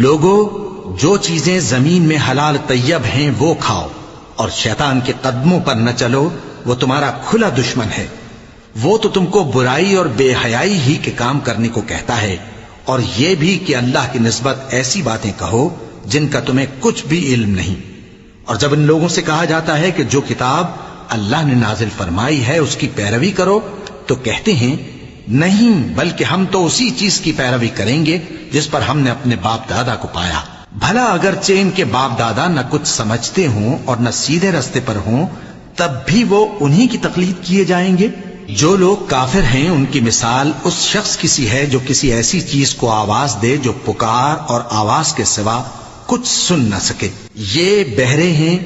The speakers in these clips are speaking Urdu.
لوگو، جو چیزیں زمین میں حلال طیب ہیں وہ کھاؤ، اور شیطان کے قدموں پر نہ چلو، وہ تمہارا کھلا دشمن ہے۔ وہ تو تم کو برائی اور بے حیائی ہی کے کام کرنے کو کہتا ہے، اور یہ بھی کہ اللہ کی نسبت ایسی باتیں کہو جن کا تمہیں کچھ بھی علم نہیں۔ اور جب ان لوگوں سے کہا جاتا ہے کہ جو کتاب اللہ نے نازل فرمائی ہے اس کی پیروی کرو، تو کہتے ہیں نہیں، بلکہ ہم تو اسی چیز کی پیروی کریں گے جس پر ہم نے اپنے باپ دادا کو پایا۔ بھلا اگرچہ ان کے باپ دادا نہ کچھ سمجھتے ہوں اور نہ سیدھے رستے پر ہوں، تب بھی وہ انہی کی تقلید کیے جائیں گے۔ جو لوگ کافر ہیں ان کی مثال اس شخص کی سی ہے جو کسی ایسی چیز کو آواز دے جو پکار اور آواز کے سوا کچھ سن نہ سکے۔ یہ بہرے ہیں،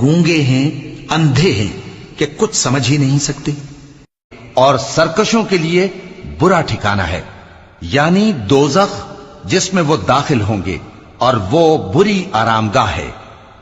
گونگے ہیں، اندھے ہیں کہ کچھ سمجھ ہی نہیں سکتے۔ اور سرکشوں کے لیے برا ٹھکانہ ہے، یعنی دوزخ جس میں وہ داخل ہوں گے، اور وہ بری آرامگاہ ہے۔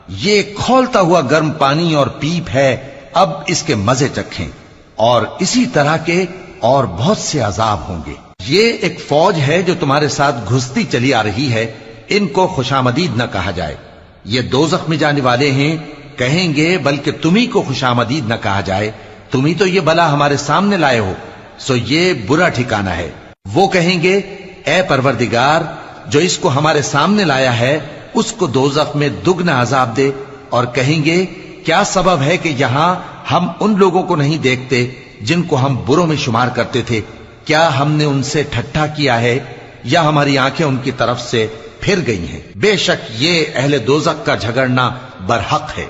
یہ کھولتا ہوا گرم پانی اور پیپ ہے، اب اس کے مزے چکھیں۔ اور اسی طرح کے اور بہت سے عذاب ہوں گے۔ یہ ایک فوج ہے جو تمہارے ساتھ گھستی چلی آ رہی ہے، ان کو خوشامدید نہ کہا جائے۔ یہ دوزخ میں جانے والے ہیں، کہیں گے بلکہ تمہیں کو خوشامدید نہ کہا جائے، تمہیں تو یہ بلا ہمارے سامنے لائے ہو، سو یہ برا ٹھکانہ ہے۔ وہ کہیں گے اے پروردگار، جو اس کو ہمارے سامنے لایا ہے اس کو دوزخ میں دگنا عذاب دے۔ اور کہیں گے کیا سبب ہے کہ یہاں ہم ان لوگوں کو نہیں دیکھتے جن کو ہم بروں میں شمار کرتے تھے؟ کیا ہم نے ان سے ٹھٹھا کیا ہے یا ہماری آنکھیں ان کی طرف سے پھر گئی ہیں؟ بے شک یہ اہل دوزخ کا جھگڑنا برحق ہے۔